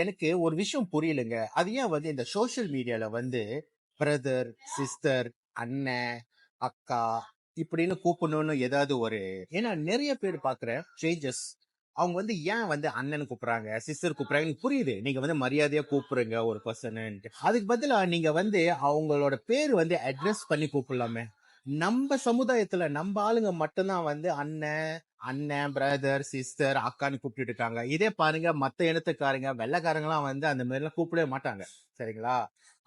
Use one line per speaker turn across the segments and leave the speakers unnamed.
எனக்கு ஒரு விஷயம் புரியலங்க. அது ஏன் வந்து இந்த சோசியல் மீடியால வந்து பிரதர், சிஸ்டர், அண்ணன், அக்கா இப்படின்னு கூப்பிடணும்னு ஏதாவது ஒரு ஏன்னா நெறைய பேர் பார்க்கிறேன் ஸ்ட்ரேஞ்சர்ஸ். அவங்க வந்து ஏன் வந்து அண்ணன் கூப்பிடுறாங்க, சிஸ்டர் கூப்பிடுறாங்கன்னு புரியுது. நீங்க வந்து மரியாதையா கூப்பிடுறீங்க ஒரு பர்சன்ட்டு. அதுக்கு பதிலா நீங்க வந்து அவங்களோட பேர் வந்து அட்ரஸ் பண்ணி கூப்பிடலாமே. நம்ம சமுதாயத்துல நம்ம ஆளுங்க மட்டும்தான் வந்து அண்ணன், அண்ணன், பிரதர், சிஸ்டர், அக்கான்னு கூப்பிட்டுட்டு இருக்காங்க. இதே பாருங்க மத்த இனத்துக்காரங்க, வெள்ளைக்காரங்கலாம் வந்து அந்த மாதிரி எல்லாம் கூப்பிடவே மாட்டாங்க. சரிங்களா?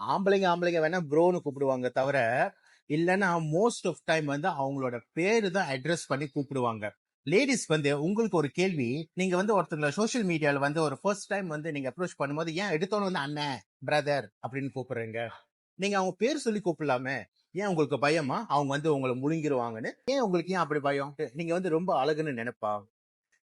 ஆம்பளைங்க வேணா ப்ரோன்னு கூப்பிடுவாங்க தவிர, இல்லைன்னா மோஸ்ட் ஆஃப் டைம் வந்து அவங்களோட பேரு தான் அட்ரஸ் பண்ணி கூப்பிடுவாங்க. லேடிஸ் வந்து உங்களுக்கு ஒரு கேள்வி, நீங்க வந்து ஒருத்தங்கள சோஷியல் மீடியால வந்து ஒரு ஃபர்ஸ்ட் டைம் வந்து நீங்க அப்ரோச் பண்ணும்போது ஏன் எடுத்தோன்னு வந்து அண்ணன், பிரதர் அப்படின்னு கூப்பிடுறீங்க? நீங்க அவங்க பேர் சொல்லி கூப்பிடலாமே. ஏன் உங்களுக்கு பயமா? அவங்க வந்து உங்களை முழுங்கிருவாங்கன்னு. ஏன் உங்களுக்கு ஏன் அப்படி பயம்? நீங்க வந்து ரொம்ப அழகுன்னு நினைப்பா?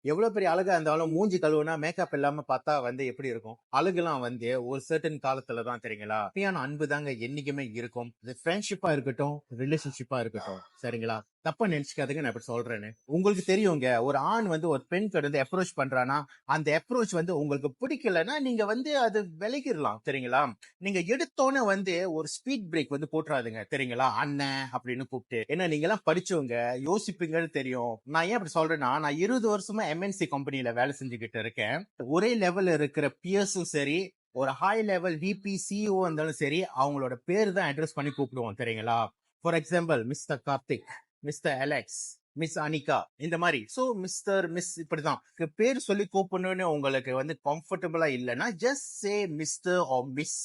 எவ்வளவு பெரிய அழகா இருந்தாலும் மூஞ்சி கழுவுனா மேக்கப் இல்லாம பார்த்தா வந்து எப்படி இருக்கும்? அழகுலாம் வந்து ஒரு சர்டன் காலத்துல தான் தெரியுங்களா? உண்மையான அன்பு தாங்க என்னைக்குமே இருக்கும். இது ஃப்ரெண்ட்ஷிப்பா இருக்கட்டும், ரிலேஷன்ஷிப்பா இருக்கட்டும். சரிங்களா? தப்பா நினைச்சுக்காதீங்க நான் இப்படி சொல்றேன்னு. உங்களுக்கு தெரியுங்க, ஒரு ஆண் வந்து ஒரு பெண் கிட்ட வந்து அப்ரோச் பண்றானா, அந்த அப்ரோச் வந்து உங்களுக்கு பிடிக்கலன்னா நீங்க வந்து அது விலகிடலாம். சரிங்களா? நீங்க எடுத்தோன்னே வந்து ஒரு ஸ்பீட் பிரேக் வந்து போட்டுறாதுங்க. தெரியுங்களா? அண்ணன் அப்படின்னு கூப்பிட்டு. ஏன்னா நீங்க எல்லாம் படிச்சவங்க, யோசிப்பீங்கன்னு தெரியும். நான் ஏன் அப்படி சொல்றேன்னா, நான் 20 வருஷமா எம்என்சி கம்பெனில வேலை செஞ்சுக்கிட்டு இருக்கேன். ஒரே லெவல்ல இருக்கிற பியர்ஸும் சரி, ஒரு ஹை லெவல் விபி சிஇஓ இருந்தாலும் சரி, அவங்களோட பேர் தான் அட்ரஸ் பண்ணி கூப்பிடுவோம். தெரியுங்களா? For example mister Karthik, mister Alex, miss Anika இந்த மாதிரி. சோ மிஸ்டர், மிஸ் இப்படிதான் பேர் சொல்லி கூப்பிடணும்னு உங்களுக்கு வந்து கம்ஃபர்டபுளா இல்லைன்னா just say mister R miss.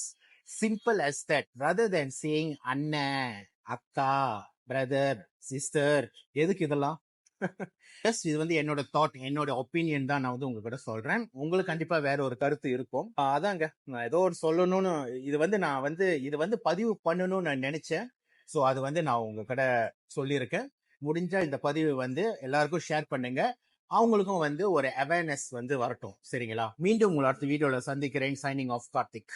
Simple as that rather than saying அண்ணன், அக்கா, பிரதர், சிஸ்டர். எதுக்கு இதெல்லாம்? எஸ், இது வந்து என்னோட தாட், என்னோட ஒப்பீனியன் தான் நான் வந்து உங்ககிட்ட சொல்றேன். உங்களுக்கு கண்டிப்பா வேற ஒரு கருத்து இருக்கும். அதாங்க நான் ஏதோ ஒரு சொல்லணும்னு இது வந்து நான் வந்து இது வந்து பதிவு பண்ணணும்னு நான் நினைச்சேன். ஸோ அது வந்து நான் உங்ககிட்ட சொல்லியிருக்கேன். முடிஞ்சா இந்த பதிவு வந்து எல்லாருக்கும் ஷேர் பண்ணுங்க. அவங்களுக்கும் வந்து ஒரு அவேர்னஸ் வந்து வரட்டும். சரிங்களா? மீண்டும் உங்களை அடுத்த வீடியோல சந்திக்கிறேன். Signing off Karthik.